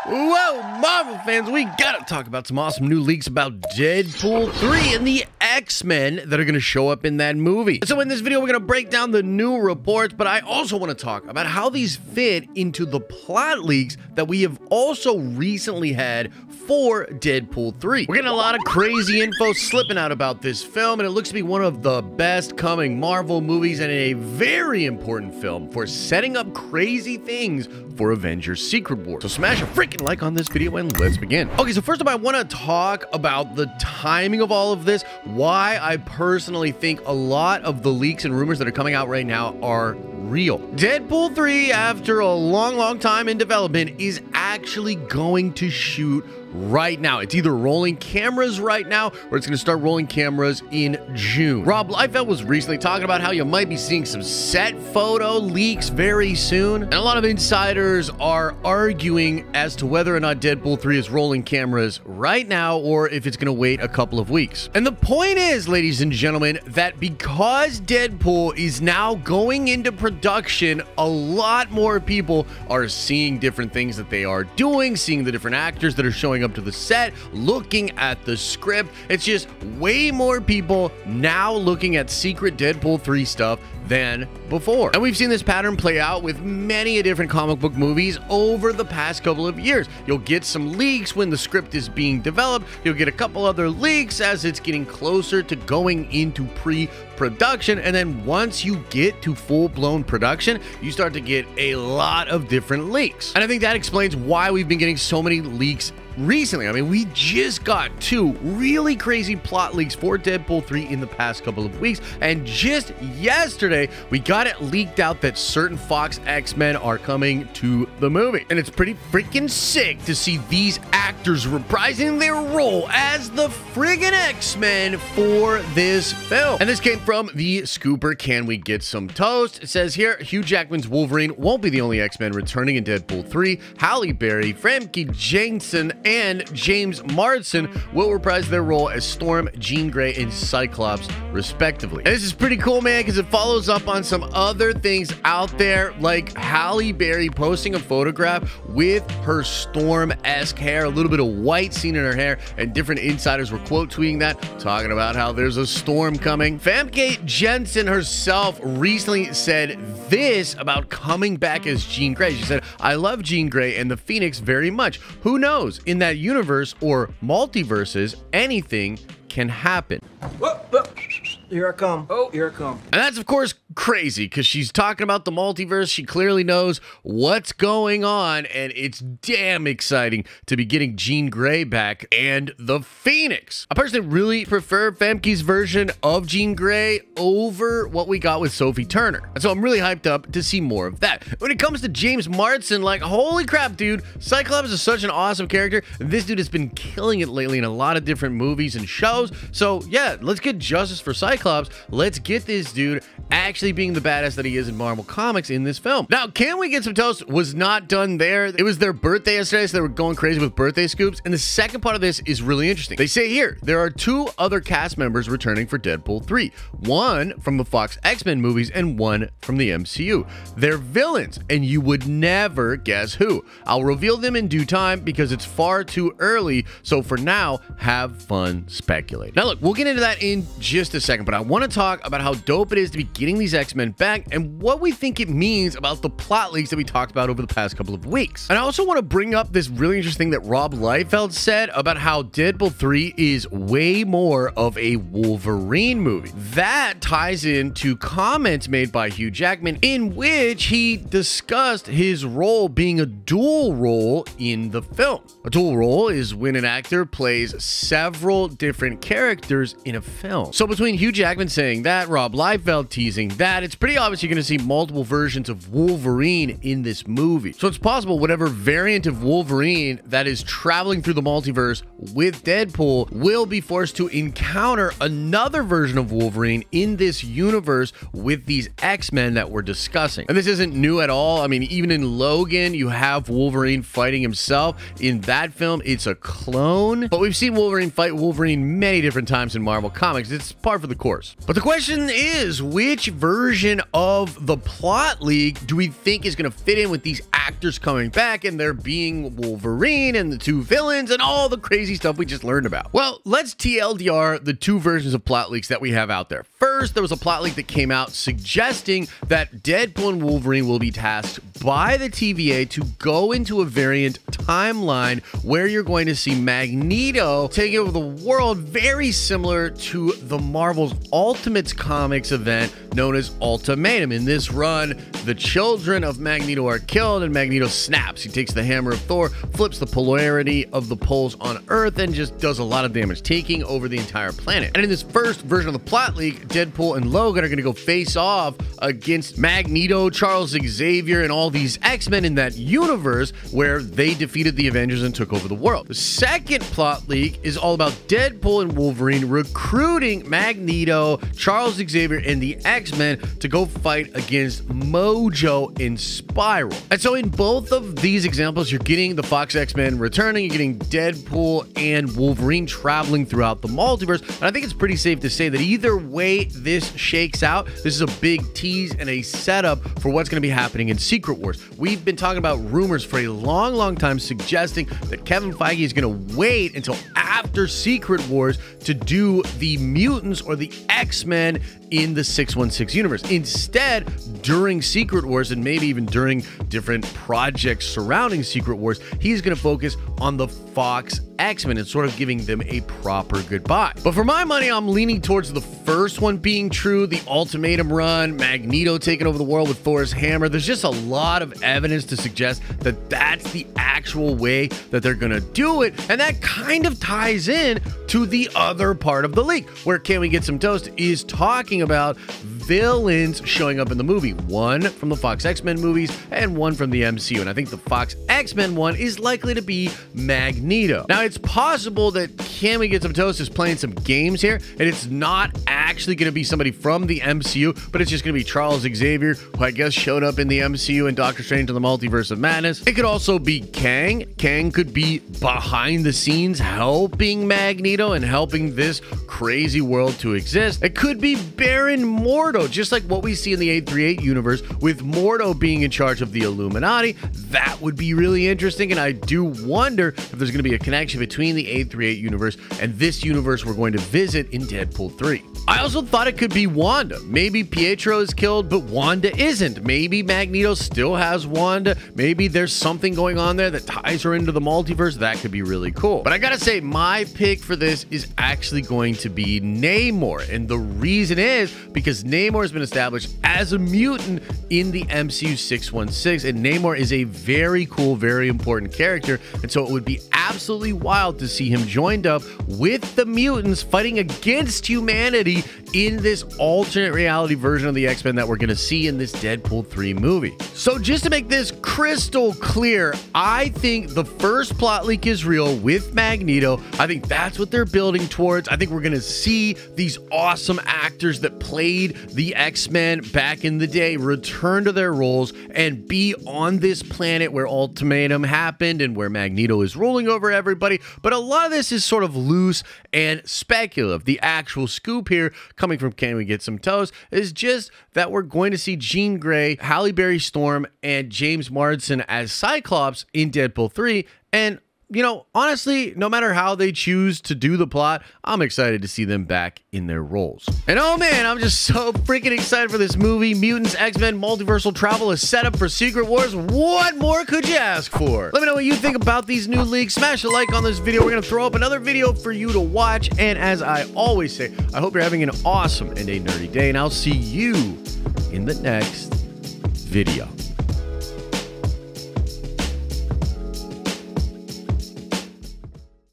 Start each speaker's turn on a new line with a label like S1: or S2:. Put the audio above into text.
S1: Whoa, Marvel fans, we gotta talk about some awesome new leaks about Deadpool 3 and the X-Men that are gonna show up in that movie. So in this video, we're gonna break down the new reports, but I also wanna talk about how these fit into the plot leaks that we have also recently had for Deadpool 3. We're getting a lot of crazy info slipping out about this film, and it looks to be one of the best coming Marvel movies and a very important film for setting up crazy things for Avengers Secret Wars. So smash a freaking like on this video and let's begin. Okay, so first up, I want to talk about the timing of all of this, why I personally think a lot of the leaks and rumors that are coming out right now are real. Deadpool 3, after a long time in development, is actually going to shoot right now. It's either rolling cameras right now or it's going to start rolling cameras in June. Rob Liefeld was recently talking about how you might be seeing some set photo leaks very soon. And a lot of insiders are arguing as to whether or not Deadpool 3 is rolling cameras right now or if it's going to wait a couple of weeks. And the point is, ladies and gentlemen, that because Deadpool is now going into production, a lot more people are seeing different things that they are doing, seeing the different actors that are showing up to the set, looking at the script. It's just way more people now looking at secret Deadpool 3 stuff than before. And we've seen this pattern play out with many different comic book movies over the past couple of years. You'll get some leaks when the script is being developed. You'll get a couple other leaks as it's getting closer to going into pre-production. And then once you get to full-blown production, you start to get a lot of different leaks. And I think that explains why we've been getting so many leaks recently. I mean, we just got two really crazy plot leaks for Deadpool 3 in the past couple of weeks, and just yesterday we got it leaked out that certain Fox X-Men are coming to the movie. And it's pretty freaking sick to see these actors reprising their role as the friggin' X-Men for this film. And this came from the Scooper Can We Get Some Toast? It says here, Hugh Jackman's Wolverine won't be the only X-Men returning in Deadpool 3. Halle Berry, Famke Janssen, and James Marsden will reprise their role as Storm, Jean Grey, and Cyclops, respectively. And this is pretty cool, man, because it follows up on some other things out there, like Halle Berry posting a photograph with her Storm-esque hair, a little bit of white seen in her hair, and different insiders were quote tweeting that, talking about how there's a storm coming. Famke Janssen herself recently said this about coming back as Jean Grey. She said, "I love Jean Grey and the Phoenix very much. Who knows? In that universe or multiverses, anything can happen."
S2: Whoa. Here I come. Oh, here I come.
S1: And that's, of course, crazy because she's talking about the multiverse. She clearly knows what's going on, and it's damn exciting to be getting Jean Grey back and the Phoenix. I personally really prefer Famke's version of Jean Grey over what we got with Sophie Turner. And so I'm really hyped up to see more of that. When it comes to James Marsden, like, holy crap, dude. Cyclops is such an awesome character. This dude has been killing it lately in a lot of different movies and shows. So, yeah, let's get justice for Cyclops. Let's get this dude actually being the badass that he is in Marvel Comics in this film. Now, Can We Get Some Toast was not done there. It was their birthday yesterday, so they were going crazy with birthday scoops. And the second part of this is really interesting. They say here, there are two other cast members returning for Deadpool 3. One from the Fox X-Men movies and one from the MCU. They're villains, and you would never guess who. I'll reveal them in due time because it's far too early. So for now, have fun speculating. Now look, we'll get into that in just a second, but I want to talk about how dope it is to be getting these X-Men back and what we think it means about the plot leaks that we talked about over the past couple of weeks. And I also want to bring up this really interesting thing that Rob Liefeld said about how Deadpool 3 is way more of a Wolverine movie. That ties into comments made by Hugh Jackman in which he discussed his role being a dual role in the film. A dual role is when an actor plays several different characters in a film. So between Hugh Jackman saying that, Rob Liefeld teasing that, it's pretty obvious you're going to see multiple versions of Wolverine in this movie. So it's possible whatever variant of Wolverine that is traveling through the multiverse with Deadpool will be forced to encounter another version of Wolverine in this universe with these X-Men that we're discussing. And this isn't new at all. I mean, even in Logan, you have Wolverine fighting himself. In that film, it's a clone. But we've seen Wolverine fight Wolverine many different times in Marvel Comics. It's par for the course. But the question is, which version of the plot leak do we think is going to fit in with these actors coming back and there being Wolverine and the two villains and all the crazy stuff we just learned about? Well, let's TLDR the two versions of plot leaks that we have out there. First, there was a plot leak that came out suggesting that Deadpool and Wolverine will be tasked by the TVA to go into a variant timeline where you're going to see Magneto taking over the world, very similar to the Marvel's Ultimates comics event known as Ultimatum. In this run, the children of Magneto are killed and Magneto snaps. He takes the hammer of Thor, flips the polarity of the poles on Earth, and just does a lot of damage, taking over the entire planet. And in this first version of the plot leak, Deadpool and Logan are going to go face off against Magneto, Charles Xavier, and all these X-Men in that universe where they defeated the Avengers and took over the world. The second plot leak is all about Deadpool and Wolverine recruiting Magneto, Charles Xavier, and the X-Men to go fight against Mojo and Spiral. And so in both of these examples, you're getting the Fox X-Men returning, you're getting Deadpool and Wolverine traveling throughout the multiverse. And I think it's pretty safe to say that either way this shakes out, this is a big tease and a setup for what's going to be happening in Secret Wars. We've been talking about rumors for a long time suggesting that Kevin Feige is going to wait until after Secret Wars to do the mutants or the X-Men in the 616 universe. Instead, during Secret Wars and maybe even during different projects surrounding Secret Wars, he's going to focus on the Fox X-Men and sort of giving them a proper goodbye. But for my money, I'm leaning towards the first one being true, the Ultimatum run, Magneto taking over the world with Thor's hammer. There's just a lot of evidence to suggest that that's the actual way that they're going to do it. And that kind of ties in to the other part of the leak, where Can We Get Some Toast is talking about villains showing up in the movie. One from the Fox X-Men movies and one from the MCU. And I think the Fox X-Men one is likely to be Magneto. Now, it's possible that Can We Get Some Toast is playing some games here, and it's not actually going to be somebody from the MCU, but it's just going to be Charles Xavier, who I guess showed up in the MCU and Doctor Strange in the Multiverse of Madness. It could also be Kang. Kang could be behind the scenes helping Magneto and helping this crazy world to exist. It could be Baron Mordo, just like what we see in the 838 universe, with Mordo being in charge of the Illuminati. That would be really interesting, and I do wonder if there's going to be a connection between the 838 universe and this universe we're going to visit in Deadpool 3. I also thought it could be Wanda. Maybe Pietro is killed, but Wanda isn't. Maybe Magneto still has Wanda. Maybe there's something going on there that ties her into the multiverse. That could be really cool. But I gotta say, my pick for this is actually going to be Namor. And the reason is because Namor has been established as a mutant in the MCU 616. And Namor is a very cool, very important character. And so it would be absolutely wild to see him joined up with the mutants fighting against humanity in this alternate reality version of the X-Men that we're going to see in this Deadpool 3 movie. So just to make this crystal clear, I think the first plot leak is real with Magneto. I think that's what they're building towards. I think we're going to see these awesome actors that played the X-Men back in the day return to their roles and be on this planet where Ultimatum happened and where Magneto is ruling over everybody. But a lot of this is sort of loose and speculative. The actual scoop here coming from Can We Get Some Toast is just that we're going to see Jean Grey, Halle Berry Storm, and James Marsden as Cyclops in Deadpool 3. And you know, honestly, no matter how they choose to do the plot, I'm excited to see them back in their roles. And oh man, I'm just so freaking excited for this movie. Mutants, X-Men, multiversal travel is set up for Secret Wars. What more could you ask for? Let me know what you think about these new leaks. Smash a like on this video. We're going to throw up another video for you to watch. And as I always say, I hope you're having an awesome and a nerdy day. And I'll see you in the next video.